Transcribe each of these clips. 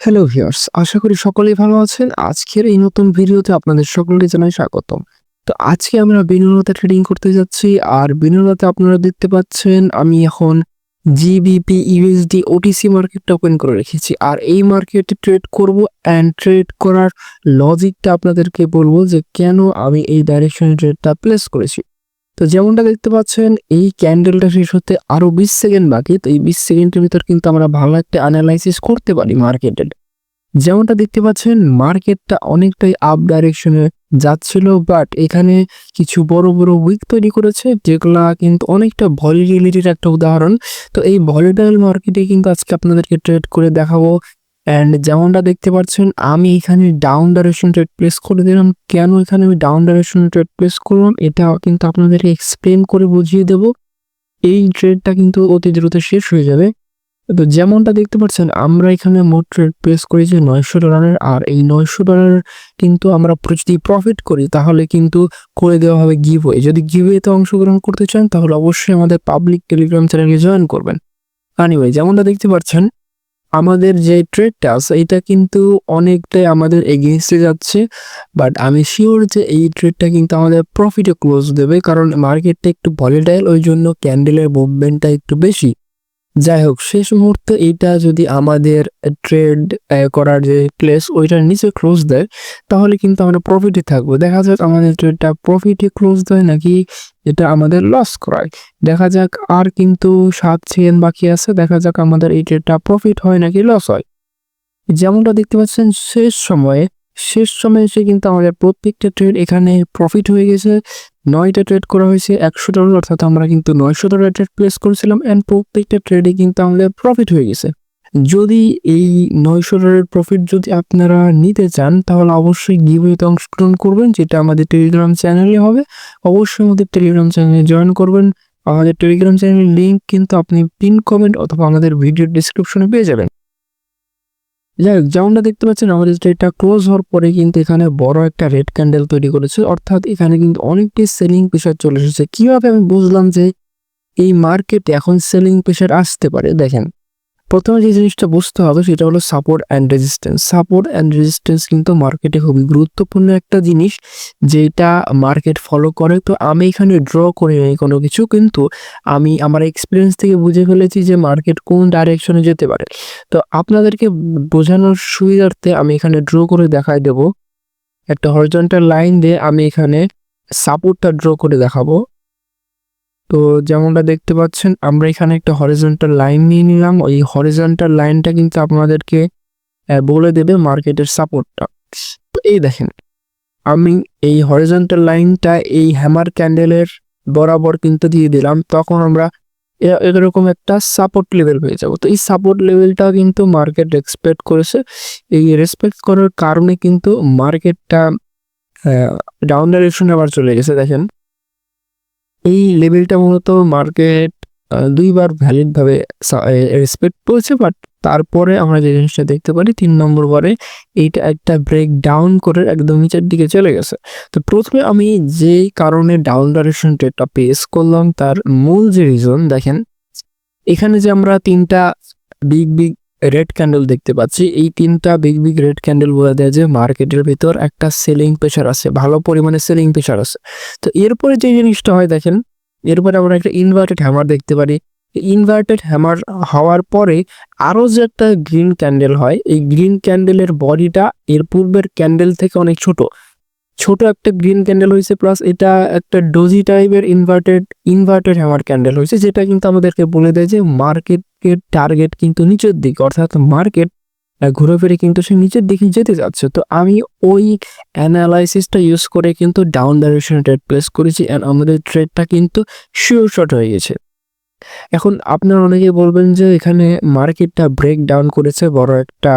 Hello viewers, আশা করি সকলেই ভালো আছেন। আজকের এই নতুন ভিডিওতে আপনাদের সকলকে জানাই স্বাগতম। তো আজকে আমরা বিনিয়োগতে ট্রেডিং করতে যাচ্ছি। আর বিনিয়োগতে আপনারা দেখতে পাচ্ছেন আমি এখন জিবিপি ইউএসডি ওটিসি মার্কেটটা ওপেন করে রেখেছি। আর এই মার্কেটে ট্রেড করব অ্যান্ড ট্রেড করার লজিকটা আপনাদেরকে বলবো যে কেন আমি এই ডাইরেকশনে ট্রেডটা প্লেস করেছি। তো যেমনটা দেখতে পাচ্ছেন এই ক্যান্ডেলটা শেষ হতে আরো 20 সেকেন্ড বাকি। তো এই 20 সেকেন্ডের ভিতর কিন্তু আমরা ভালো একটা অ্যানালাইসিস করতে পারি মার্কেটের। যেমনটা দেখতে পাচ্ছেন মার্কেটটা অনেকটাই আপ ডাইরেকশনে যাচ্ছিল, বাট এখানে কিছু বড় বড় উইক তৈরি করেছে যেগুলা কিন্তু অনেকটা ভলিটিলিটির একটা উদাহরণ। তো এই ভলিটাইল মার্কেটে কিন্তু আজকে আপনাদেরকে ট্রেড করে দেখাবো। অ্যান্ড যেমনটা দেখতে পাচ্ছেন আমি এখানে ডাউন ডাইরেকশন ট্রেড প্লেস করে দিলাম। কেন এখানে আমি ডাউন ডাইরেকশন ট্রেড প্লেস করলাম এটা কিন্তু আপনাদেরকে এক্সপ্লেন করে বুঝিয়ে দেব। এই ট্রেডটা কিন্তু অতি দ্রুত শেষ হয়ে যাবে। তো যেমনটা দেখতে পাচ্ছেন আমরা এখানে মোট ট্রেড প্লেস করেছি $900। আর এই $900 কিন্তু আমরা যদি প্রফিট করি তাহলে কিন্তু করে দেওয়া হবে গিভওয়ে। যদি গিভওয়েতে অংশগ্রহণ করতে চান তাহলে অবশ্যই আমাদের পাবলিক টেলিগ্রাম চ্যানেলে জয়েন করবেন। এনিওয়ে, যেমনটা দেখতে পাচ্ছেন আমাদের যে ট্রেডটা আছে এটা কিন্তু অনেকটাই আমাদের এগেইনস্টে যাচ্ছে, বাট আমি শিওর যে এই ট্রেডটা কিন্তু আমাদের প্রফিটে ক্লোজ দেবে, কারণ মার্কেটটা একটু ভলিটাইল, ওই জন্য ক্যান্ডেলের মুভমেন্টটা একটু বেশি। যাই হোক, শেষ মুহূর্তে এইটা যদি আমাদের ট্রেড করার যে প্লেস ওইটার নিচে ক্লোজ দেয় তাহলে কিন্তু আমরা প্রফিটে থাকবো। দেখা যাক আমাদের ট্রেডটা প্রফিটে ক্লোজ দেয় নাকি এটা আমাদের লস করায়। দেখা যাক, আর কিন্তু 7 সেকেন্ড বাকি আছে। দেখা যাক আমাদের এই ট্রেডটা প্রফিট হয় নাকি লস হয়। যেমনটা দেখতে পাচ্ছেন শেষ সময়ে এসে কিন্তু আমাদের প্রত্যেকটা ট্রেড এখানে প্রফিট হয়ে গেছে। 9টা ট্রেড করা হয়েছে $100, অর্থাৎ আমরা কিন্তু $900 ট্রেড প্লেস করেছিলাম অ্যান্ড প্রত্যেকটা ট্রেডে কিন্তু আমাদের প্রফিট হয়ে গেছে। যদি এই $900 প্রফিট যদি আপনারা নিতে চান তাহলে অবশ্যই গিভওয়েতে অংশগ্রহণ করবেন, যেটা আমাদের টেলিগ্রাম চ্যানেলে হবে। অবশ্যই আমাদের টেলিগ্রাম চ্যানেলে জয়েন করবেন। আমাদের টেলিগ্রাম চ্যানেলের লিঙ্ক কিন্তু আপনি পিন কমেন্ট অথবা আমাদের ভিডিও ডিসক্রিপশনে পেয়ে যাবেন। যাই হোক, যেমনটা দেখতে পাচ্ছেন আমাদের এটা ক্লোজ হওয়ার পরে কিন্তু এখানে বড় একটা রেড ক্যান্ডেল তৈরি করেছে, অর্থাৎ এখানে কিন্তু অনেকটি সেলিং প্রেশার চলে এসেছে। কিভাবে আমি বুঝলাম যে এই মার্কেটে এখন সেলিং প্রেশার আসতে পারে? দেখেন, প্রথমে যে জিনিসটা বুঝতে হবে সেটা হলো সাপোর্ট অ্যান্ড রেজিস্ট্যান্স কিন্তু মার্কেটে খুবই গুরুত্বপূর্ণ একটা জিনিস যেটা মার্কেট ফলো করে। তো আমি এখানে ড্র করি নাই কোনো কিছু, কিন্তু আমি আমার এক্সপিরিয়েন্স থেকে বুঝে ফেলেছি যে মার্কেট কোন ডাইরেকশনে যেতে পারে। তো আপনাদেরকে বোঝানোর সুবিধার্থে আমি এখানে ড্র করে দেখাই দেব। একটা হরিজন্টাল লাইন দিয়ে আমি এখানে সাপোর্টটা ড্র করে দেখাবো। তো যেমনটা দেখতে পাচ্ছেন আমরা এখানে একটা হরিজন্টাল লাইন নিয়ে নিলাম। ওই হরিজন্টাল লাইনটা কিন্তু আপনাদেরকে বলে দেবে মার্কেটের সাপোর্টটা। তো এই দেখেন, আমি এই হরিজন্টাল লাইনটা এই হ্যামার ক্যান্ডেলের বরাবর কিন্তু দিয়ে দিলাম, তখন আমরা এরকম একটা সাপোর্ট লেভেল পেয়ে যাব। তো এই সাপোর্ট লেভেলটা কিন্তু মার্কেট রেসপেক্ট করেছে। এই রেসপেক্ট করার কারণে কিন্তু মার্কেটটা ডাউন ডাইরেকশনে আবার চলে গেছে। দেখেন, এই লেভেলটা মূলত মার্কেট দুইবার ভ্যালিডভাবে রেসপেক্ট করেছে, বাট তারপরে আমরা যে জিনিসটা দেখতে পারি 3 নম্বর বারে এইটা একটা ব্রেক ডাউন করে একদম নিচের দিকে চলে গেছে। তো প্রথমে আমি যে কারণে ডাউন ডাইরেকশন ট্রেডটা পেস করলাম তার মূল যে রিজন, দেখেন এখানে যে আমরা 3টা বিগ রেড ক্যান্ডেল দেখতে পাচ্ছি, এই 3টা বিগ রেড ক্যান্ডেল বলে দেয় যে মার্কেটের ভিতর একটা সেলিং প্রেশার আছে, ভালো পরিমাণে সেলিং প্রেশার আছে। তো এরপরে যে জিনিসটা হয় দেখেন, এরপরে আমরা একটা ইনভার্টেড হ্যামার দেখতে পারি। ইনভার্টেড হ্যামার হওয়ার পরে আরও যে একটা গ্রিন ক্যান্ডেল হয়, এই গ্রিন ক্যান্ডেলের বডিটা এর পূর্বের ক্যান্ডেল থেকে অনেক ছোট একটা গ্রিন ক্যান্ডেল হয়েছে, প্লাস এটা একটা ডোজি টাইপের ইনভার্টেড হ্যামার ক্যান্ডেল হয়েছে, যেটা কিন্তু আমাদেরকে বলে দেয় যে মার্কেটের টার্গেট কিন্তু নিচের দিকে, অর্থাৎ মার্কেট ঘুরে ফিরে কিন্তু সে নিচের দিকে যেতে যাচ্ছে। তো আমি ওই অ্যানালাইসিসটা ইউজ করে কিন্তু ডাউন ডাইরেকশনে ট্রেড প্লেস করেছি অ্যান্ড আমাদের ট্রেডটা কিন্তু শিওর শট হয়ে গেছে। এখন আপনারা অনেকে বলবেন যে এখানে মার্কেটটা ব্রেক ডাউন করেছে, বড় একটা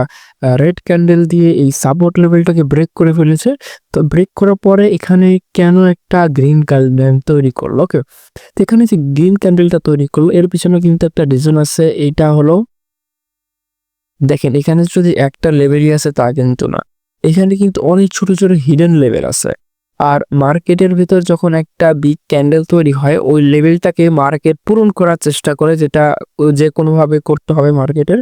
রেড ক্যান্ডেল দিয়ে এই সাপোর্ট লেভেলটাকে ব্রেক করে ফেলেছে। তো ব্রেক করার পরে এখানে কেন একটা গ্রিন ক্যান্ডেল তৈরি করলো? ওকে, তো এখানে যে গ্রিন ক্যান্ডেলটা তৈরি করলো এর পিছনে কিন্তু একটা রিজন আছে। এইটা হলো, দেখেন এখানে যদি একটা লেভেলই আছে তা কিন্তু না, এখানে কিন্তু অনেক ছোট হিডেন লেভেল আছে। আর মার্কেটের ভিতর যখন একটা বিগ ক্যান্ডেল তৈরি হয় ওই লেভেলটাকে মার্কেট পূরণ করার চেষ্টা করে, যেটা যে কোনোভাবে করতে হবে মার্কেটের।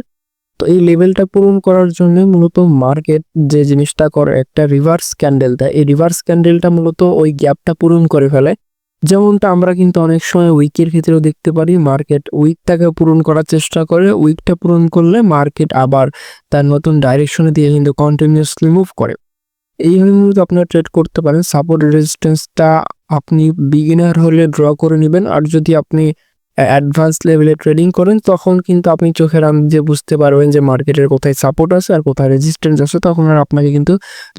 তো এই লেভেলটা পূরণ করার জন্য মূলত মার্কেট যে জিনিসটা করে একটা রিভার্স ক্যান্ডেল দেয়। এই রিভার্স ক্যান্ডেলটা মূলত ওই গ্যাপটা পূরণ করে ফেলে। যেমনটা আমরা কিন্তু অনেক সময় উইকের ক্ষেত্রেও দেখতে পারি, মার্কেট উইকটাকে পূরণ করার চেষ্টা করে, উইকটা পূরণ করলে মার্কেট আবার তার নতুন ডাইরেকশনে দিয়ে কিন্তু কন্টিনিউয়াসলি মুভ করে। এইভাবে মূলত আপনারা ট্রেড করতে পারেন। সাপোর্ট রেজিস্ট্যান্সটা আপনি বিগিনার হলে ড্র করে নেবেন, আর যদি আপনি অ্যাডভান্স লেভেলে ট্রেডিং করেন তখন কিন্তু আপনি চোখের আন্দাজে বুঝতে পারবেন যে মার্কেটের কোথায় সাপোর্ট আছে আর কোথায় রেজিস্ট্যান্স আছে, তখন আর আপনাকে কিন্তু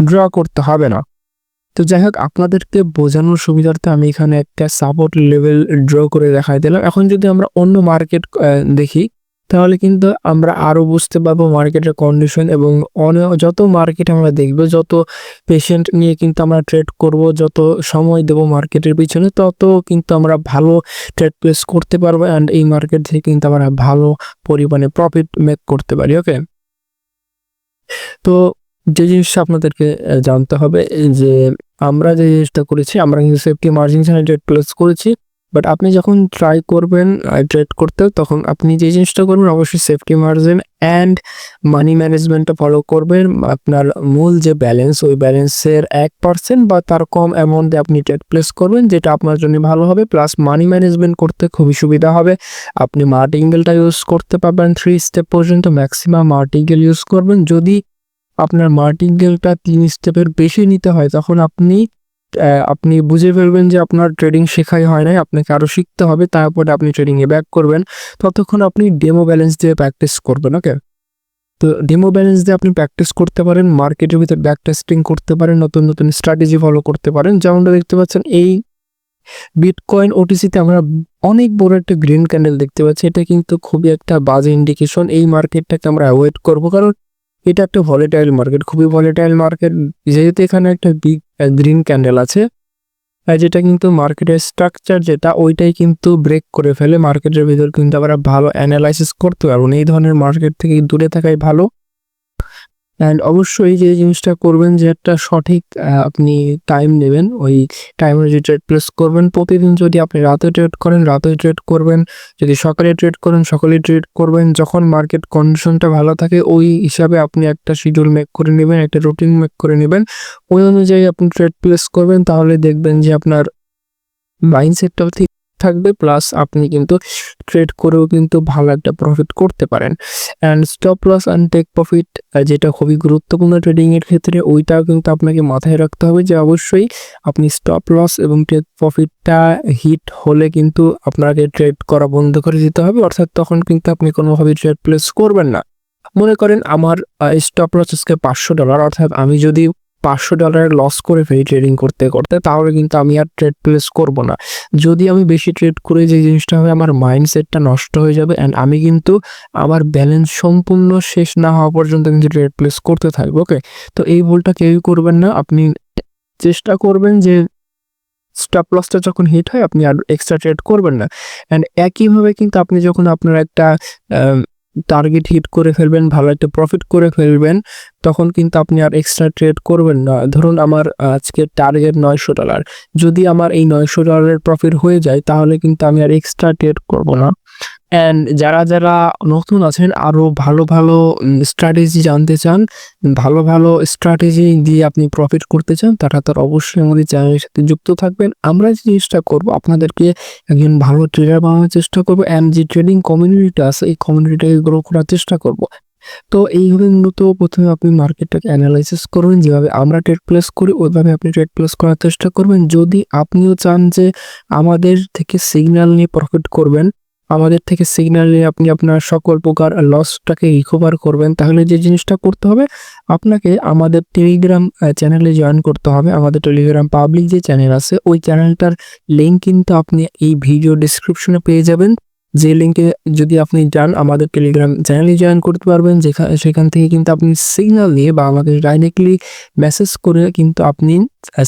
ড্র করতে হবে না। তো যাই হোক, আপনাদেরকে বোঝানোর সুবিধার্থে আমি এখানে একটা সাপোর্ট লেভেল ড্র করে দেখাই দিলাম। এখন যদি আমরা অন্য মার্কেট দেখি তাহলে কিন্তু আমরা আরও বুঝতে পারবো মার্কেটের কন্ডিশন, এবং যত মার্কেট আমরা দেখব, যত পেশেন্ট নিয়ে কিন্তু আমরা ট্রেড করব, যত সময় দেব মার্কেটের পিছনে, তত কিন্তু আমরা ভালো ট্রেড প্লেস করতে পারবো, অ্যান্ড এই মার্কেট থেকে কিন্তু আমরা ভালো পরিমাণে প্রফিট মেক করতে পারি। ওকে, তো যে জিনিসটা আপনাদেরকে জানতে হবে যে আমরা যে জিনিসটা করেছি, আমরা কিন্তু সেফটি মার্জিন ছাড়া ট্রেড প্লেস করেছি, বাট আপনি যখন ট্রাই করবেন ট্রেড করতে, তখন আপনি যে জিনিসটা করবেন অবশ্যই সেফটি মার্জিন অ্যান্ড মানি ম্যানেজমেন্টটা ফলো করবেন। আপনার মূল যে ব্যালেন্স, ওই ব্যালেন্সের 1% বা তার কম অ্যামাউন্টে আপনি ট্রেড প্লেস করবেন, যেটা আপনার জন্য ভালো হবে। প্লাস মানি ম্যানেজমেন্ট করতে খুবই সুবিধা হবে। আপনি মার্টিঙ্গেলটা ইউজ করতে পারবেন 3 স্টেপ পর্যন্ত, ম্যাক্সিমাম মার্টিঙ্গেল ইউজ করবেন। যদি আপনার মার্টিঙ্গেলটা 3 স্টেপের বেশি নিতে হয়, তখন আপনি বুঝে ফেলবেন যে আপনার ট্রেডিং শেখাই হয় নাই, আপনাকে আরও শিখতে হবে, তারপরে আপনি ট্রেডিংয়ে ব্যাক করবেন। ততক্ষণ আপনি ডেমো ব্যালেন্স দিয়ে প্র্যাকটিস করবেন। ওকে, তো ডেমো ব্যালেন্স দিয়ে আপনি প্র্যাকটিস করতে পারেন, মার্কেটের ভিতরে ব্যাক টেস্টিং করতে পারেন, নতুন নতুন স্ট্র্যাটেজি ফলো করতে পারেন। যেমনটা দেখতে পাচ্ছেন এই বিটকয়েন ওটিসিতে আমরা অনেক বড় একটা গ্রিন ক্যান্ডেল দেখতে পাচ্ছি। এটা কিন্তু খুবই একটা বাজে ইন্ডিকেশন। এই মার্কেটটাকে আমরা অ্যাভয়েড করবো, কারণ এটা একটা ভলেটাইল মার্কেট, খুবই ভলেটাইল মার্কেট। যেহেতু এখানে একটা বিগ গ্রিন ক্যান্ডেল আছে, যেটা কিন্তু মার্কেটের স্ট্রাকচার যেটা ওইটাই কিন্তু ব্রেক করে ফেলে, মার্কেটের ভিতর কিন্তু আমরা ভালো অ্যানালাইসিস করতে পারবো। এই ধরনের মার্কেট থেকে দূরে থাকাই ভালো। অ্যান্ড অবশ্যই যে জিনিসটা করবেন যে একটা সঠিক আপনি টাইম নেবেন, ওই টাইম অনুযায়ী ট্রেড প্লেস করবেন। প্রতিদিন যদি আপনি রাতে ট্রেড করেন রাতে ট্রেড করবেন, যদি সকালে ট্রেড করেন সকালে ট্রেড করবেন। যখন মার্কেট কন্ডিশনটা ভালো থাকে ওই হিসাবে আপনি একটা শিডিউল মেক করে নেবেন, একটা রুটিন মেক করে নেবেন, ওই অনুযায়ী আপনি ট্রেড প্লেস করবেন। তাহলে দেখবেন যে আপনার মাইন্ডসেটটাও ঠিক থাকবে, প্লাস আপনি কিন্তু ট্রেড করেও কিন্তু ভালো একটা প্রফিট করতে পারেন। And stop loss and take profit, যেটা খুবই গুরুত্বপূর্ণ ট্রেডিংয়ের ক্ষেত্রে, ওইটাও কিন্তু আপনাকে মাথায় রাখতে হবে যে অবশ্যই আপনি স্টপ লস এবং টেক প্রফিটটা হিট হলে কিন্তু আপনাকে ট্রেড করা বন্ধ করে দিতে হবে, অর্থাৎ তখন কিন্তু আপনি কোনোভাবেই ট্রেড প্লেস করবেন না। মনে করেন আমার স্টপ লস আজকে $500, অর্থাৎ আমি যদি $500 লস করে ফেলি ট্রেডিং করতে করতে, তাহলে কিন্তু আমি আর ট্রেড প্লেস করব না। যদি আমি বেশি ট্রেড করে যে জিনিসটা হবে, আমার মাইন্ডসেটটা নষ্ট হয়ে যাবে, অ্যান্ড আমি কিন্তু আমার ব্যালেন্স সম্পূর্ণ শেষ না হওয়া পর্যন্ত কিন্তু ট্রেড প্লেস করতে থাকবো। ওকে, তো এই ভুলটা কেউই করবেন না। আপনি চেষ্টা করবেন যে স্টপ লসটা যখন হিট হয় আপনি আর এক্সট্রা ট্রেড করবেন না। অ্যান্ড একইভাবে কিন্তু আপনি যখন আপনার একটা টার্গেট হিট করে ফেলবেন, ভালো একটা প্রফিট করে ফেলবেন, তখন কিন্তু আপনি আর এক্সট্রা ট্রেড করবেন না। ধরুন আমার আজকে টার্গেট $900, যদি আমার এই $900 প্রফিট হয়ে যায়, তাহলে কিন্তু আমি আর এক্সট্রা ট্রেড করব না। অ্যান্ড যারা নতুন আছেন, আরও ভালো স্ট্র্যাটেজি জানতে চান, ভালো স্ট্র্যাটেজি দিয়ে আপনি প্রফিট করতে চান, তারা তো অবশ্যই আমাদের চ্যানেলের সাথে যুক্ত থাকবেন। আমরা যে জিনিসটা করবো, আপনাদেরকে একজন ভালো ট্রেডার বানানোর চেষ্টা করবো, অ্যান্ড যে ট্রেডিং কমিউনিটিটা আছে এই কমিউনিটিটাকে গ্রো করার চেষ্টা করব। তো এইভাবে মূলত প্রথমে আপনি মার্কেটটাকে অ্যানালাইসিস করবেন, যেভাবে আমরা ট্রেড প্লেস করি ওইভাবে আপনি ট্রেড প্লেস করার চেষ্টা করবেন। যদি আপনিও চান যে আমাদের থেকে সিগন্যাল নিয়ে প্রফিট করবেন, আমাদের থেকে সিগন্যাল নিয়ে আপনি আপনার সকল প্রকার লসটাকে রিকভার করবেন, তাহলে যে জিনিসটা করতে হবে, আপনাকে আমাদের টেলিগ্রাম চ্যানেলে জয়েন করতে হবে। আমাদের টেলিগ্রাম পাবলিক যে চ্যানেল আছে, ওই চ্যানেলটার লিঙ্ক কিন্তু আপনি এই ভিডিও ডিসক্রিপশনে পেয়ে যাবেন। যে লিঙ্কে যদি আপনি যান, আমাদের টেলিগ্রাম চ্যানেলে জয়েন করতে পারবেন, সেখান থেকে কিন্তু আপনি সিগন্যাল নিয়ে বা আমাদের ডাইরেক্টলি মেসেজ করে কিন্তু আপনি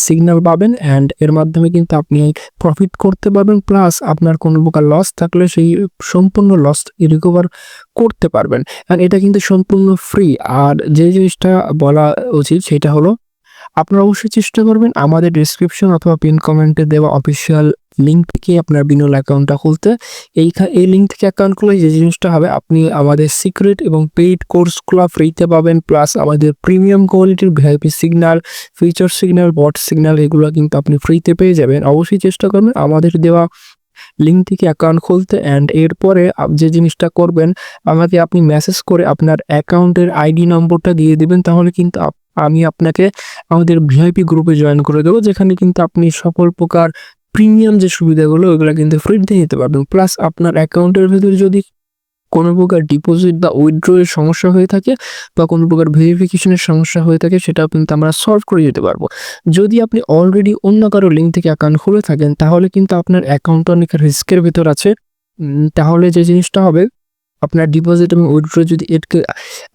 সিগন্যাল পাবেন, অ্যান্ড এর মাধ্যমে কিন্তু আপনি প্রফিট করতে পারবেন। প্লাস আপনার কোনো প্রকার লস থাকলে সেই সম্পূর্ণ লস রিকভার করতে পারবেন, অ্যান্ড এটা কিন্তু সম্পূর্ণ ফ্রি। আর যে জিনিসটা বলা উচিত সেটা হলো, আপনারা অবশ্যই চেষ্টা করবেন আমাদের ডিসক্রিপশন অথবা পিন কমেন্টে দেওয়া অফিসিয়াল লিঙ্ক থেকে আপনার বিনল অ্যাকাউন্টটা খুলতে। এই লিঙ্ক থেকে অ্যাকাউন্ট খুলে যে জিনিসটা হবে, আপনি আমাদের সিক্রেট এবং পেইড কোর্সগুলো ফ্রিতে পাবেন, প্লাস আমাদের প্রিমিয়াম কোয়ালিটির ভিআইপি সিগন্যাল, ফিচার সিগন্যাল, বট সিগন্যাল এগুলো কিন্তু আপনি ফ্রিতে পেয়ে যাবেন। অবশ্যই চেষ্টা করবেন আমাদের দেওয়া লিঙ্ক থেকে অ্যাকাউন্ট খুলতে। অ্যান্ড এরপরে যে জিনিসটা করবেন, আমাকে আপনি মেসেজ করে আপনার অ্যাকাউন্টের আইডি নম্বরটা দিয়ে দিবেন, তাহলে কিন্তু আমি আপনাকে আমাদের ভিআইপি গ্রুপে জয়েন করে দেবো, যেখানে কিন্তু আপনি সকল প্রকার প্রিমিয়াম যে সুবিধাগুলো ওইগুলো কিন্তু ফ্রিতে নিতে পারবেন। প্লাস আপনার অ্যাকাউন্টের ভেতরে যদি কোনো প্রকার ডিপোজিট বা উইথড্রয়ের সমস্যা হয়ে থাকে বা কোনো প্রকার ভেরিফিকেশনের সমস্যা হয়ে থাকে, সেটাও কিন্তু আমরা সলভ করে দিতে পারবো। যদি আপনি অলরেডি অন্য কারো লিঙ্ক থেকে অ্যাকাউন্ট খুলে থাকেন, তাহলে কিন্তু আপনার অ্যাকাউন্ট অনেক রিস্কের ভেতর আছে। তাহলে যে জিনিসটা হবে, আপনার ডিপোজিট এবং উইথড্র যদি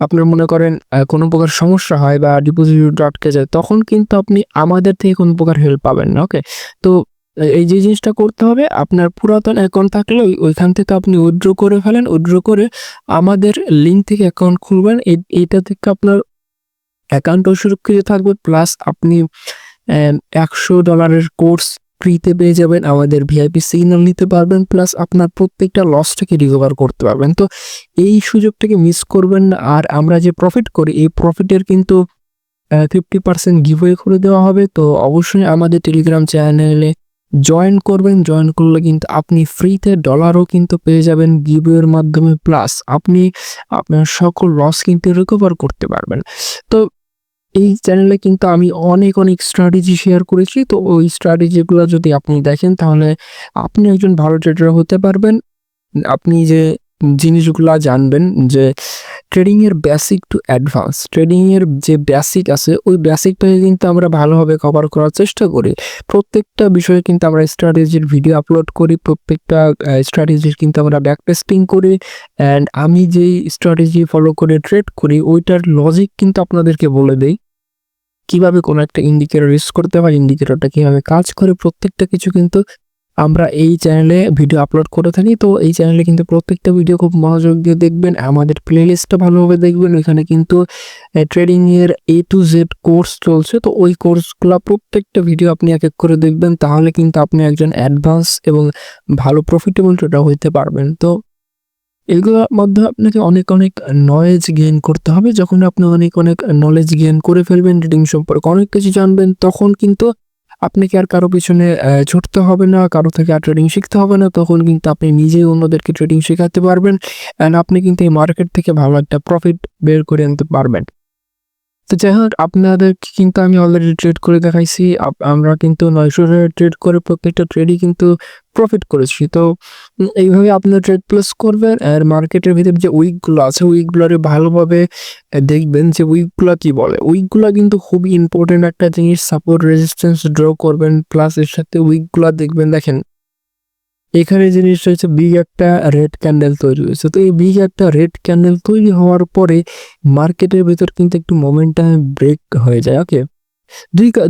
আপনার মনে করেন কোনো প্রকার সমস্যা হয় বা ডিপোজিট উইথড্র আটকে যায়, তখন কিন্তু আপনি আমাদের থেকে কোনো প্রকার হেল্প পাবেন না। ওকে, তো এই যে জিনিসটা করতে হবে, আপনার পুরাতন অ্যাকাউন্ট থাকলে ওইখান থেকে আপনি উইথড্র করে ফেলেন, উইথড্র করে আমাদের লিঙ্ক থেকে অ্যাকাউন্ট খুলবেন। এইটা থেকে আপনার অ্যাকাউন্টও সুরক্ষিত থাকবে, প্লাস আপনি $100 কোর্স ফ্রিতে পেয়ে যাবেন, আমাদের ভিআইপি সিগন্যাল নিতে পারবেন, প্লাস আপনার প্রত্যেকটা লসটাকে রিকভার করতে পারবেন। তো এই সুযোগটাকে মিস করবেন না। আর আমরা যে প্রফিট করি, এই প্রফিটের কিন্তু 50% গিভওয়ে করে দেওয়া হবে। তো অবশ্যই আমাদের টেলিগ্রাম চ্যানেলে জয়েন করবেন। জয়েন করলে কিন্তু আপনি ফ্রিতে ডলারও কিন্তু পেয়ে যাবেন গিভওয়ের মাধ্যমে, প্লাস আপনি আপনার সকল লস কিন্তু রিকভার করতে পারবেন। তো এই চ্যানেলে কিন্তু আমি অনেক স্ট্র্যাটেজি শেয়ার করেছি। তো ওই স্ট্র্যাটেজিগুলো যদি আপনি দেখেন, তাহলে আপনি একজন ভালো ট্রেডার হতে পারবেন। আপনি যে জিনিসগুলা জানবেন, যে ট্রেডিংয়ের বেসিক টু অ্যাডভান্স, ট্রেডিংয়ের যে বেসিক আছে ওই বেসিকটাকে কিন্তু আমরা ভালোভাবে কভার করার চেষ্টা করি। প্রত্যেকটা বিষয়ে কিন্তু আমরা স্ট্র্যাটেজির ভিডিও আপলোড করি, প্রত্যেকটা স্ট্র্যাটেজির কিন্তু আমরা ব্যাক টেস্টিং করি। অ্যান্ড আমি যেই স্ট্র্যাটেজি ফলো করে ট্রেড করি, ওইটার লজিক কিন্তু আপনাদেরকে বলে দেই, কিভাবে কোনো একটা ইন্ডিকেটর ইউজ করতে হয়, ইন্ডিকেটরটা কিভাবে কাজ করে, প্রত্যেকটা কিছু কিন্তু আমরা এই চ্যানেলে ভিডিও আপলোড করে থাকি। তো এই চ্যানেলে কিন্তু প্রত্যেকটা ভিডিও খুব মনোযোগ দিয়ে দেখবেন, আমাদের প্লেলিস্টটা ভালোভাবে দেখবেন। ওইখানে কিন্তু ট্রেডিংয়ের A to Z কোর্স চলছে। তো ওই কোর্সগুলো প্রত্যেকটা ভিডিও আপনি এক এক করে দেখবেন, তাহলে কিন্তু আপনি একজন অ্যাডভান্স এবং ভালো প্রফিটেবল ট্রেডার হইতে পারবেন। তো এগুলোর মধ্যে আপনাকে অনেক নলেজ গেইন করতে হবে। যখন আপনি অনেক নলেজ গেইন করে ফেলবেন, ট্রেডিং সম্পর্কে অনেক কিছু জানবেন, তখন কিন্তু আপনাকে আর কারো পিছনে ছুটতে হবে না, কারো থেকে আর ট্রেডিং শিখতে হবে না। তখন কিন্তু আপনি নিজেই অন্যদেরকে ট্রেডিং শেখাতে পারবেন, অ্যান্ড আপনি কিন্তু এই মার্কেট থেকে ভালো একটা প্রফিট বের করে আনতে পারবেন। তো যাই হোক, আপনাদেরকে কিন্তু আমি অলরেডি ট্রেড করে দেখাইছি। আমরা কিন্তু 900 ট্রেড করে প্রত্যেকটা ট্রেডই কিন্তু প্রফিট করেছি। তো এইভাবে আপনারা ট্রেড প্লেস করবেন। আর মার্কেটের ভিতরে যে উইকগুলো আছে, উইকগুলোরে ভালোভাবে দেখবেন যে উইকগুলো কি বলে। উইকগুলো কিন্তু খুবই ইম্পর্টেন্ট একটা জিনিস। সাপোর্ট রেজিস্ট্যান্স ড্র করবেন, প্লাস এর সাথে উইকগুলো দেখবেন। দেখেন এখানে জিনিসটা হচ্ছে, বিগ একটা রেড ক্যান্ডেল তৈরি হয়েছে। তো এই বিগ একটা রেড ক্যান্ডেল তৈরি হওয়ার পরে মার্কেটের ভেতর কিন্তু একটু মোমেন্টাম ব্রেক হয়ে যায়। ওকে,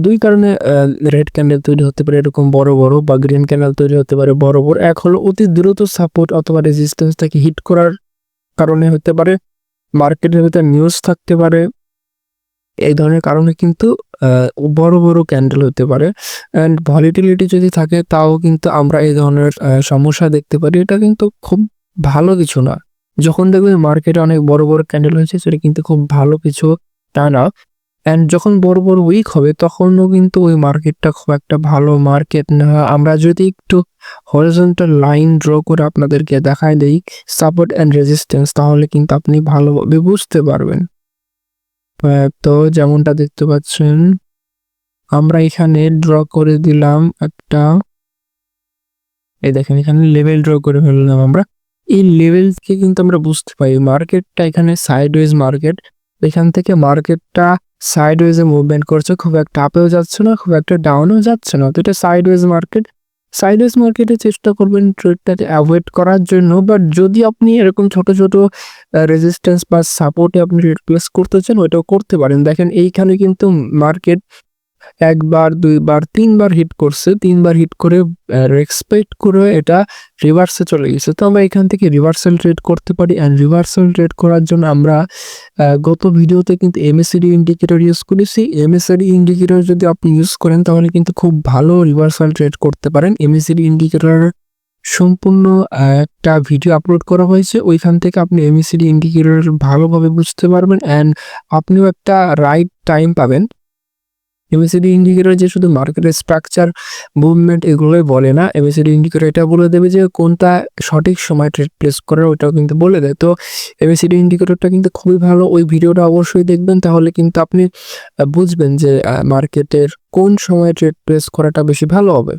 দুই কারণে রেড ক্যান্ডেল তৈরি হতে পারে এরকম বড় বা গ্রিন ক্যান্ডেল তৈরি হতে পারে বড়। এক হলো অতি দ্রুত সাপোর্ট অথবা রেজিস্ট্যান্সটাকে হিট করার কারণে হতে পারে, মার্কেটের ভেতর নিউজ থাকতে পারে, এই ধরনের কারণে কিন্তু বড় ক্যান্ডেল হতে পারে। অ্যান্ড ভলিটিলিটি যদি থাকে, তাও কিন্তু আমরা এই ধরনের সমস্যা দেখতে পারি। এটা কিন্তু খুব ভালো কিছু না। যখন দেখবেন মার্কেটে অনেক বড় ক্যান্ডেল হয়েছে, সেটা কিন্তু খুব ভালো কিছু তা না। অ্যান্ড যখন বড় উইক হবে, তখনও কিন্তু ওই মার্কেটটা খুব একটা ভালো মার্কেট না। আমরা যদি একটু হরিজন্টাল লাইন ড্র করে আপনাদেরকে দেখায় দেই সাপোর্ট অ্যান্ড রেজিস্ট্যান্স, তাহলে কিন্তু আপনি ভালোভাবে বুঝতে পারবেন। তো যেমনটা দেখতে পাচ্ছেন, আমরা এখানে ড্র করে দিলাম একটা, এই দেখেন এখানে লেভেল ড্র করে ফেললাম আমরা। এই লেভেল থেকে কিন্তু আমরা বুঝতে পারি মার্কেটটা এখানে সাইডওয়েজ মার্কেট। এখান থেকে মার্কেটটা সাইডওয়েজে মুভমেন্ট করছে, খুব একটা আপেও যাচ্ছে না, খুব একটা ডাউনও যাচ্ছে না। তো এটা সাইডওয়েজ মার্কেট। সাইডওয়েজ মার্কেটে চেষ্টা করবেন ট্রেডটাকে অ্যাভয়েড করার জন্য। বাট যদি আপনি এরকম ছোট রেজিস্ট্যান্স বা সাপোর্টে আপনি ট্রেড প্লেস করতে চান, ওইটাও করতে পারেন। দেখেন এইখানে কিন্তু মার্কেট একবার, দুইবার, তিনবার হিট করছে। তিনবার হিট করে রেসপেক্ট করে এটা রিভার্সে চলে গেছে। তো আমরা এখান থেকে রিভার্সাল ট্রেড করতে পারি। অ্যান্ড রিভার্সাল ট্রেড করার জন্য আমরা গত ভিডিওতে কিন্তু এমএসিডি ইন্ডিকেটর ইউজ করেছি। এমএসিডি ইন্ডিকেটর যদি আপনি ইউজ করেন তাহলে কিন্তু খুব ভালো রিভার্সাল ট্রেড করতে পারেন। এমএসিডি ইন্ডিকেটর সম্পূর্ণ একটা ভিডিও আপলোড করা হয়েছে। ওইখান থেকে আপনি এমএসিডি ইন্ডিকেটর ভালোভাবে বুঝতে পারবেন অ্যান্ড আপনিও একটা রাইট টাইম পাবেন। এমএসিডি ইন্ডিকেটর যে শুধু মার্কেটের স্ট্রাকচার, মুভমেন্ট এগুলোই বলে না। এমএসিডি ইন্ডিকেটর এটা বলে দেবে যে কোনটা সঠিক সময় ট্রেড প্লেস করার, ওইটাও কিন্তু বলে দেয়। তো এমএসিডি ইন্ডিকেটরটা কিন্তু খুবই ভালো। ওই ভিডিওটা অবশ্যই দেখবেন, তাহলে কিন্তু আপনি বুঝবেন যে মার্কেটের কোন সময় ট্রেড প্লেস করাটা বেশি ভালো হবে।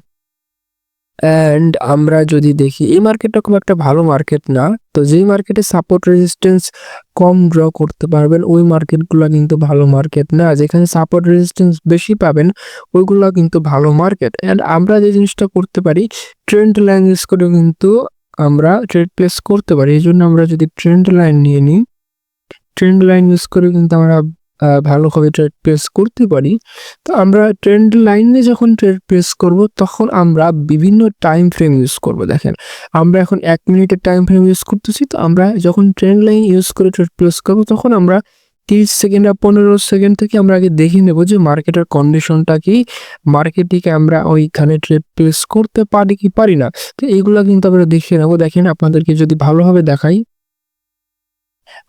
অ্যান্ড আমরা যদি দেখি এই মার্কেটটা খুব একটা ভালো মার্কেট না। তো যেই মার্কেটে সাপোর্ট রেজিস্ট্যান্স কম ড্র করতে পারবেন ওই মার্কেটগুলো কিন্তু ভালো মার্কেট না। যেখানে সাপোর্ট রেজিস্ট্যান্স বেশি পাবেন ওইগুলো কিন্তু ভালো মার্কেট। অ্যান্ড আমরা যে জিনিসটা করতে পারি, ট্রেন্ড লাইন ইউজ করে কিন্তু আমরা ট্রেড প্লেস করতে পারি। এই জন্য আমরা যদি ট্রেন্ড লাইন নিয়ে নিই, ট্রেন্ড লাইন ইউজ করে কিন্তু আমরা ভালোভাবে ট্রেড প্লেস করতে পারি। তো আমরা ট্রেন্ড লাইনে যখন ট্রেড প্লেস করব তখন আমরা বিভিন্ন টাইম ফ্রেম ইউজ করব। দেখেন আমরা এখন 1 মিনিটের টাইম ফ্রেম ইউজ করতেছি। তো আমরা যখন ট্রেন্ড লাইন ইউজ করে ট্রেড প্লেস করব তখন আমরা 30 সেকেন্ড বা 15 সেকেন্ড থেকে আমরা আগে দেখে নেব যে মার্কেটের কন্ডিশনটা কি, মার্কেটটিকে আমরা ওইখানে ট্রেড প্লেস করতে পারি কি পারি না। তো এইগুলো কিন্তু আমরা দেখে নেব। দেখেন আপনাদেরকে যদি ভালোভাবে দেখাই,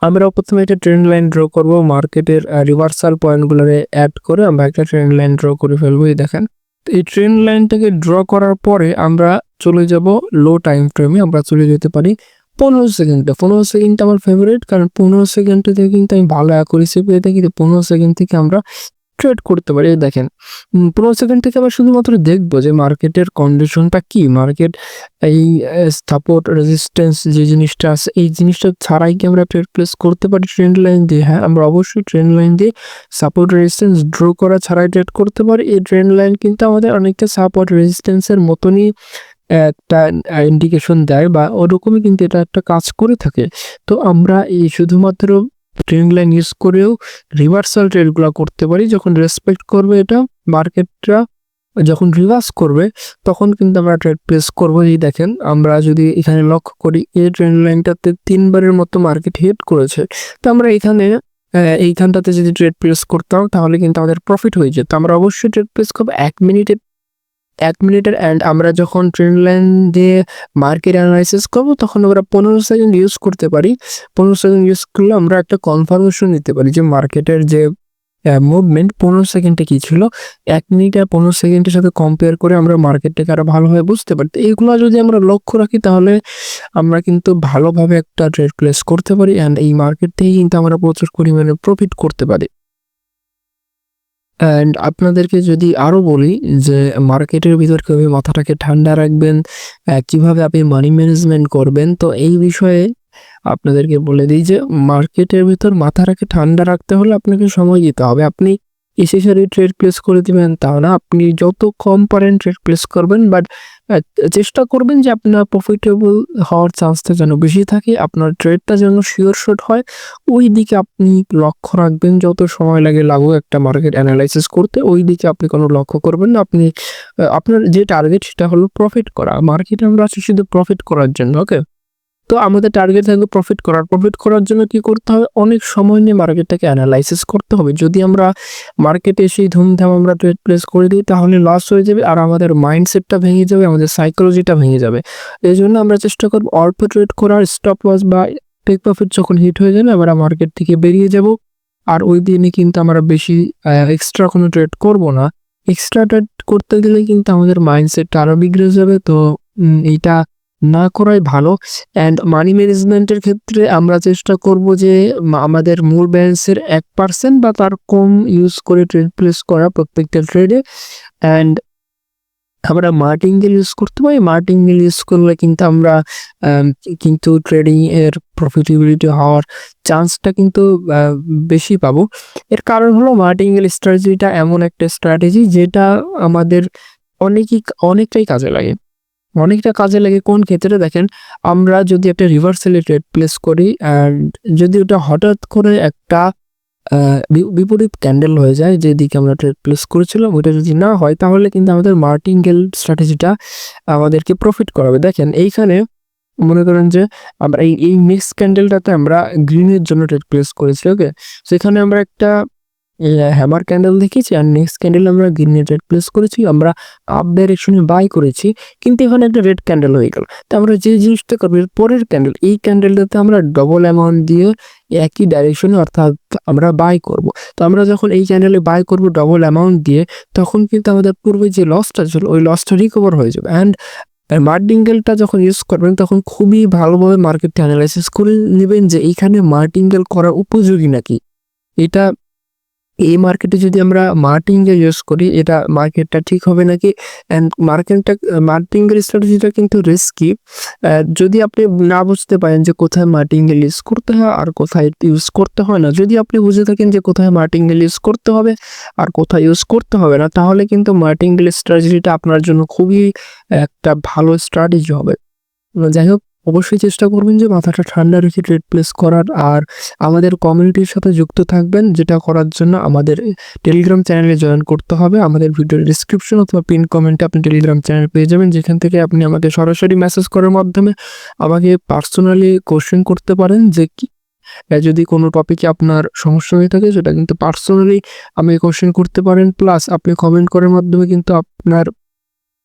আমরা প্রথমে একটা ট্রেন্ড লাইন ড্র করব। মার্কেটের রিভার্সাল পয়েন্টগুলোরে অ্যাড করে আমরা একটা ট্রেন্ড লাইন ড্র করে ফেলবো। এই দেখেন, তো এই ট্রেন্ড লাইনটাকে ড্র করার পরে আমরা চলে যাব লো টাইম ফ্রেমে। আমরা চলে যেতে পারি 15 সেকেন্ডে। 15 সেকেন্ডটা আমার ফেভারিট, কারণ 15 সেকেন্ড থেকে কিন্তু আমি ভালো অ্যাকুরেসি পেয়ে থাকি। 15 সেকেন্ড থেকে আমরা ট্রেড করতে পারি। দেখেন 15 সেকেন্ড থেকে আমরা শুধুমাত্র দেখবো যে মার্কেটের কন্ডিশনটা কি, মার্কেট এই সাপোর্ট রেজিস্ট্যান্স যে জিনিসটা আছে এই জিনিসটা ছাড়াই কি আমরা ট্রেড প্লেস করতে পারি ট্রেন্ড লাইন দিয়ে? হ্যাঁ, আমরা অবশ্যই ট্রেন্ড লাইন দিয়ে সাপোর্ট রেজিস্ট্যান্স ড্র করা ছাড়াই ট্রেড করতে পারি। এই ট্রেন্ড লাইন কিন্তু আমাদের অনেকটা সাপোর্ট রেজিস্ট্যান্সের মতনই একটা ইন্ডিকেশন দেয়, বা ওরকমই কিন্তু এটা একটা কাজ করে থাকে। তো আমরা এই শুধুমাত্র ট্রেন্ড লাইন ইউজ করেও রিভার্সাল ট্রেডগুলো করতে পারি। যখন রেসপেক্ট করবে এটা মার্কেটটা, যখন রিভার্স করবে তখন কিন্তু আমরা ট্রেড প্লেস করবো। এই দেখেন আমরা যদি এখানে লক্ষ্য করি এই ট্রেন্ড লাইনটাতে 3 বারের মতো মার্কেট হিট করেছে। তো আমরা এখানে এইখানটাতে যদি ট্রেড প্লেস করতাম তাহলে কিন্তু আমাদের প্রফিট হয়ে যেত। আমরা অবশ্যই ট্রেড প্লেস করবো 1 মিনিটের। অ্যান্ড আমরা যখন ট্রেন্ড লাইন দিয়ে মার্কেট অ্যানালাইসিস করবো তখন আমরা 15 সেকেন্ড ইউজ করতে পারি। 15 সেকেন্ড ইউজ করলে আমরা একটা কনফার্মেশন নিতে পারি যে মার্কেটের যে মুভমেন্ট 15 সেকেন্ডে কি ছিল, 1 মিনিট আর 15 সেকেন্ডের সাথে কম্পেয়ার করে আমরা মার্কেটটাকে আরো ভালোভাবে বুঝতে পারি। তো এইগুলো যদি আমরা লক্ষ্য রাখি তাহলে আমরা কিন্তু ভালোভাবে একটা ট্রেড প্লেস করতে পারি অ্যান্ড এই মার্কেট থেকে কিন্তু আমরা প্রচুর পরিমাণে প্রফিট করতে পারি। অ্যান্ড আপনাদেরকে যদি আরও বলি যে মার্কেটের ভিতর কীভাবে মাথাটাকে ঠান্ডা রাখবেন, কীভাবে আপনি মানি ম্যানেজমেন্ট করবেন, তো এই বিষয়ে আপনাদেরকে বলে দিই যে মার্কেটের ভিতর মাথাটাকে ঠান্ডা রাখতে হলে আপনাকে সময় দিতে হবে। আপনি এসে সারি ট্রেড প্লেস করে দিবেন তা না, আপনি যত কম পারেন ট্রেড প্লেস করবেন, বাট চেষ্টা করবেন যে আপনার প্রফিটেবল হওয়ার চান্সটা যেন বেশি থাকে, আপনার ট্রেডটা যেন শিওর শট হয় ওই দিকে আপনি লক্ষ্য রাখবেন। যত সময় লাগুক একটা মার্কেট অ্যানালাইসিস করতে ওই দিকে আপনি কোনো লক্ষ্য করবেন না। আপনি আপনার যে টার্গেট সেটা হলো প্রফিট করা। মার্কেটে আমরা আছি শুধু প্রফিট করার জন্য, ওকে? তো আমাদের টার্গেট থাকবে প্রফিট করার জন্য কি করতে হবে, অনেক সময় নিয়ে মার্কেটটাকে অ্যানালাইসিস করতে হবে। যদি আমরা মার্কেটে এসেই ধুমধাম আমরা ট্রেড প্লেস করে দিই তাহলে লস হয়ে যাবে আর আমাদের মাইন্ডসেটটা ভেঙে যাবে, আমাদের সাইকোলজিটা ভেঙে যাবে। এই জন্য আমরা চেষ্টা করবো অল্প ট্রেড করার, স্টপ লস বা টেক প্রফিট যখন হিট হয়ে যাবে আমরা মার্কেট থেকে বেরিয়ে যাব। আর ওই দিনে কিন্তু আমরা বেশি এক্সট্রা কোনো ট্রেড করব না। এক্সট্রা ট্রেড করতে গেলে কিন্তু আমাদের মাইন্ডসেটটা আরও বিগড়ে যাবে। তো এইটা না করাই ভালো। অ্যান্ড মানি ম্যানেজমেন্টের ক্ষেত্রে আমরা চেষ্টা করব যে আমাদের মূল ব্যালেন্সের 1% বা তার কম ইউজ করে ট্রেড প্লেস করা প্রত্যেকটা ট্রেডে। অ্যান্ড আমরা মার্টিঙ্গেল ইউজ করতে পারি। মার্টিঙ্গেল ইউজ করলে কিন্তু আমরা কিন্তু ট্রেডিং এর প্রফিটেবিলিটি হওয়ার চান্সটা কিন্তু বেশি পাবো। এর কারণ হলো মার্টিঙ্গেল স্ট্র্যাটেজিটা এমন একটা স্ট্র্যাটেজি যেটা আমাদের অনেকটাই কাজে লাগে। কোন ক্ষেত্রে দেখেন, আমরা যদি একটা রিভার্সালে ট্রেড প্লেস করি অ্যান্ড যদি ওটা হঠাৎ করে একটা বিপরীত ক্যান্ডেল হয়ে যায়, যেদিকে আমরা ট্রেড প্লেস করেছিলাম ওইটা যদি না হয় তাহলে কিন্তু আমাদের মার্টিনগেল স্ট্র্যাটেজিটা আমাদেরকে প্রফিট করাবে। দেখেন এইখানে মনে করেন যে আমরা এই নেক্সট ক্যান্ডেলটাতে আমরা গ্রিনের জন্য ট্রেড প্লেস করেছি, ওকে। সেখানে আমরা একটা হ্যামার ক্যান্ডেল দেখেছি আর নেক্সট ক্যান্ডেল আমরা গ্রিনের ট্রেড প্লেস করেছি, আমরা আপ ডাইরেকশনে বাই করেছি, কিন্তু এখানে একটা রেড ক্যান্ডেল হয়ে গেল। তো আমরা যে জিনিসটা করবো এর পরের ক্যান্ডেল, এই ক্যান্ডেলটাতে আমরা ডবল অ্যামাউন্ট দিয়ে একই ডাইরেকশনে অর্থাৎ আমরা বাই করব। তো আমরা যখন এই ক্যান্ডেলে বাই করব ডবল অ্যামাউন্ট দিয়ে, তখন কিন্তু আমাদের পূর্বে যে লসটা ছিল ওই লসটা রিকভার হয়ে যাবে। অ্যান্ড মার্টিনগেলটা যখন ইউজ করবেন তখন খুবই ভালোভাবে মার্কেটটা অ্যানালাইসিস করে নেবেন যে এইখানে মার্টিনগেল করার উপযোগী নাকি। এটা এই মার্কেটে যদি আমরা মার্টিনগেল ইউজ করি এটা মার্কেটটা ঠিক হবে নাকি। অ্যান্ড মার্টিনগেল স্ট্র্যাটেজিটা কিন্তু রিস্কি। যদি আপনি না বুঝতে পারেন যে কোথায় মার্টিনগেল ইউজ করতে হয় আর কোথায় ইউজ করতে হয় না, যদি আপনি বুঝে থাকেন যে কোথায় মার্টিনগেল ইউজ করতে হবে আর কোথায় ইউজ করতে হবে না, তাহলে কিন্তু মার্টিনগেল স্ট্র্যাটেজিটা আপনার জন্য খুবই একটা ভালো স্ট্র্যাটেজি হবে। যাই হোক, অবশ্যই চেষ্টা করবেন যে মাথাটা ঠান্ডা রেখে ট্রেড প্লেস করার, আর আমাদের কমিউনিটির সাথে যুক্ত থাকবেন। যেটা করার জন্য আমাদের টেলিগ্রাম চ্যানেলে জয়েন করতে হবে। আমাদের ভিডিওর ডিসক্রিপশন অথবা পিন কমেন্টে আপনি টেলিগ্রাম চ্যানেল পেয়ে যাবেন, যেখান থেকে আপনি আমাকে সরাসরি মেসেজ করার মাধ্যমে আমাকে পার্সোনালি কোশ্চেন করতে পারেন যে কি যদি কোনো টপিকে আপনার সমস্যা হয়ে থাকে সেটা কিন্তু পার্সোনালি আমাকে কোশ্চেন করতে পারেন। প্লাস আপনি কমেন্ট করার মাধ্যমে কিন্তু আপনার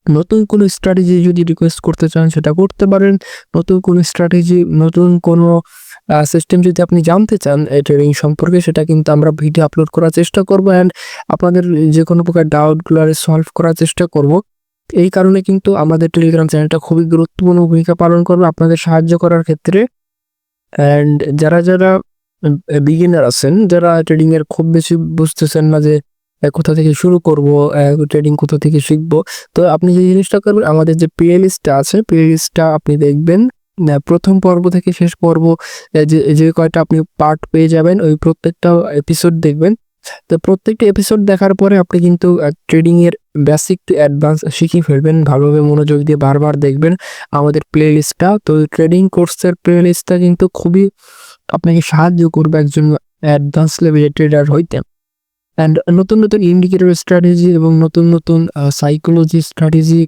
নতুন কোনো স্ট্র্যাটেজি যদি রিকোয়েস্ট করতে চান সেটা করতে পারেন। নতুন কোনো স্ট্র্যাটেজি, নতুন কোনো সিস্টেম যদি আপনি জানতে চান ট্রেডিং সম্পর্কে, সেটা কিন্তু আমরা ভিডিও আপলোড করার চেষ্টা করবো। অ্যান্ড আপনাদের যে কোনো প্রকার ডাউটগুলো সলভ করার চেষ্টা করব। এই কারণে কিন্তু আমাদের টেলিগ্রাম চ্যানেলটা খুবই গুরুত্বপূর্ণ ভূমিকা পালন করবে আপনাদের সাহায্য করার ক্ষেত্রে। অ্যান্ড যারা বিগিনার আছেন, যারা ট্রেডিংয়ের খুব বেশি বুঝতেছেন না যে কোথা থেকে শুরু করব, ট্রেডিং কোথা থেকে শিখবো, তো আপনি যে জিনিসটা করবেন আমাদের যে প্লে লিস্টটা আছে, প্লে লিস্টটা আপনি দেখবেন প্রথম পর্ব থেকে শেষ পর্ব যে কয়টা আপনি পার্ট পেয়ে যাবেন ওই প্রত্যেকটা এপিসোড দেখবেন। তো প্রত্যেকটা এপিসোড দেখার পরে আপনি কিন্তু ট্রেডিংয়ের বেসিক টু অ্যাডভান্স শিখে ফেলবেন। ভালোভাবে মনোযোগ দিয়ে বারবার দেখবেন আমাদের প্লে লিস্টটা। তো ট্রেডিং কোর্সের প্লে লিস্টটা কিন্তু খুবই আপনাকে সাহায্য করবে একজন অ্যাডভান্স লেভেলের ট্রেডার হইতে। অ্যান্ড নতুন নতুন ইন্ডিকেটর স্ট্র্যাটেজি এবং নতুন নতুন সাইকোলজি স্ট্র্যাটেজি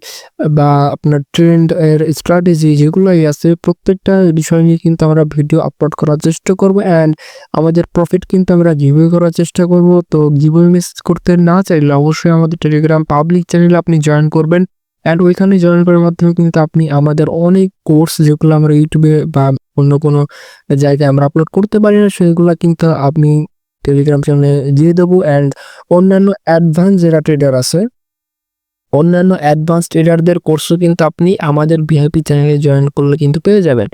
বা আপনার ট্রেন্ড এর স্ট্র্যাটেজি যেগুলোই আছে প্রত্যেকটা বিষয় নিয়ে কিন্তু আমরা ভিডিও আপলোড করার চেষ্টা করব। অ্যান্ড আমাদের প্রফিট কিন্তু আমরা গিভওয়ে করার চেষ্টা করব। তো গিভওয়ে মিস করতে না চাইলে অবশ্যই আমাদের টেলিগ্রাম পাবলিক চ্যানেলে আপনি জয়েন করবেন। অ্যান্ড ওইখানে জয়েন করার মাধ্যমে কিন্তু আপনি আমাদের অনেক কোর্স যেগুলো আমরা ইউটিউবে বা অন্য কোনো জায়গায় আমরা আপলোড করতে পারি না সেগুলো কিন্তু আপনি টেলিগ্রাম চ্যানেলে দিয়ে দেবো। অ্যান্ড অন্যান্য অ্যাডভান্স যারা ট্রেডার আছে, অন্যান্য অ্যাডভান্স ট্রেডারদের কোর্সও কিন্তু আপনি আমাদের ভিআইপি চ্যানেলে জয়েন করলে কিন্তু পেয়ে যাবেন।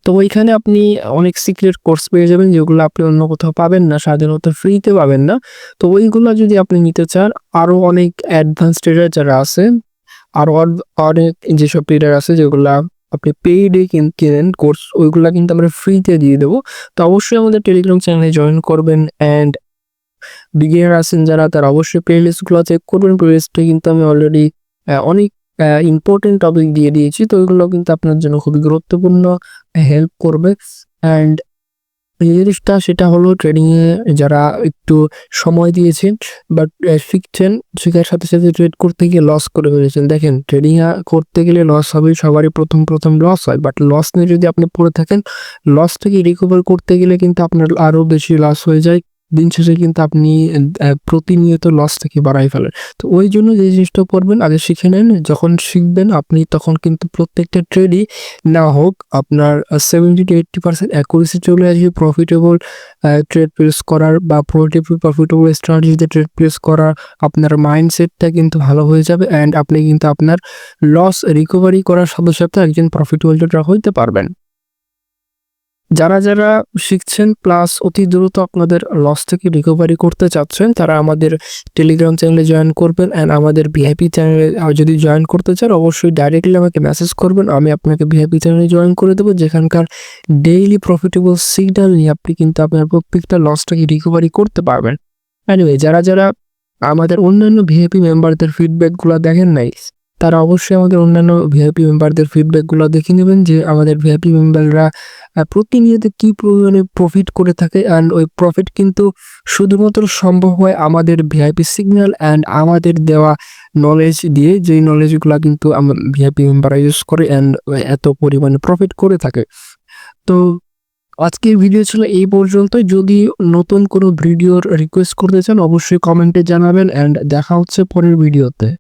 তো ওইখানে আপনি অনেক সিক্রেট কোর্স পেয়ে যাবেন যেগুলো আপনি অন্য কোথাও পাবেন না, সাধারণত ফ্রিতে পাবেন না। তো ওইগুলো যদি আপনি নিতে চান, আরও অনেক অ্যাডভান্স ট্রেডার যারা আছে, আরও অনেক যেসব ট্রেডার আছে যেগুলা আপনি পেইডে কেনেন কোর্স, ওইগুলা কিন্তু আমরা ফ্রিতে দিয়ে দেবো। তো অবশ্যই আমাদের টেলিগ্রাম চ্যানেলে জয়েন করবেন। অ্যান্ড বিগিনার আছেন যারা, তারা অবশ্যই প্লেলিস্টগুলো চেক করবেন। প্লেলিস্টে কিন্তু আমি অলরেডি অনেক ইম্পর্টেন্ট টপিক দিয়ে দিয়েছি, তো ওইগুলো কিন্তু আপনার জন্য খুবই গুরুত্বপূর্ণ হেল্প করবে। অ্যান্ড এই জিনিসটা সেটা হলো ট্রেডিংয়ে যারা একটু সময় দিয়েছেন বাট শিখছেন, শেখার সাথে সাথে ট্রেড করতে গিয়ে লস করে ফেলেছেন। দেখেন ট্রেডিং করতে গেলে লস হবে, সবারই প্রথম লস হয়, বাট লস নিয়ে যদি আপনি পড়ে থাকেন, লস থেকে রিকভার করতে গেলে কিন্তু আপনার আরও বেশি লস হয়ে যায়। দিন শেষে কিন্তু আপনি প্রতিনিয়ত লস থেকে বাড়াই ফেলেন। তো ওই জন্য যে জিনিসটা করবেন আগে শিখে নেন, যখন শিখবেন আপনি তখন কিন্তু প্রত্যেকটা ট্রেডই না হোক আপনার 70-80% অ্যাকুরেসি চলে আসবে। প্রফিটেবল ট্রেড প্লেস করার বা প্রফিটেবল স্ট্র্যাটেজিতে ট্রেড প্লেস করার আপনার মাইন্ডসেটটা কিন্তু ভালো হয়ে যাবে। অ্যান্ড আপনি কিন্তু আপনার লস রিকভারি করার সাথে সাথে একজন প্রফিটেবল ট্রেডার হইতে পারবেন। যারা শিখছেন প্লাস অতি দ্রুত আপনাদের লস থেকে রিকভারি করতে চাচ্ছেন, তারা আমাদের টেলিগ্রাম চ্যানেলে জয়েন করবেন। অ্যান্ড আমাদের ভিআইপি চ্যানেলে যদি জয়েন করতে চান অবশ্যই ডাইরেক্টলি আমাকে মেসেজ করবেন, আমি আপনাকে ভিআইপি চ্যানেলে জয়েন করে দেবো, যেখানকার ডেইলি প্রফিটেবল সিগন্যাল নিয়ে আপনি কিন্তু আপনার প্রত্যেকটা লসটাকে রিকভারি করতে পারবেন। এনিওয়ে, যারা আমাদের অন্যান্য ভিআইপি মেম্বারদের ফিডব্যাকগুলো দেখেন নাই, তারা অবশ্যই আমাদের অন্যান্য ভিআইপি মেম্বারদের ফিডব্যাকগুলো দেখে নেবেন যে আমাদের ভিআইপি মেম্বাররা প্রতিনিয়ত কী পরিমাণে প্রফিট করে থাকে, অ্যান্ড ওই প্রফিট কিন্তু শুধুমাত্র সম্ভব হয় আমাদের ভিআইপি সিগন্যাল অ্যান্ড আমাদের দেওয়া নলেজ দিয়ে, যেই নলেজগুলো কিন্তু ভিআইপি মেম্বাররা ইউজ করে অ্যান্ড এত পরিমাণে প্রফিট করে থাকে। তো আজকের ভিডিও ছিল এই পর্যন্তই। যদি নতুন কোনো ভিডিওর রিকোয়েস্ট করতে চান অবশ্যই কমেন্টে জানাবেন, অ্যান্ড দেখা হচ্ছে পরের ভিডিওতে।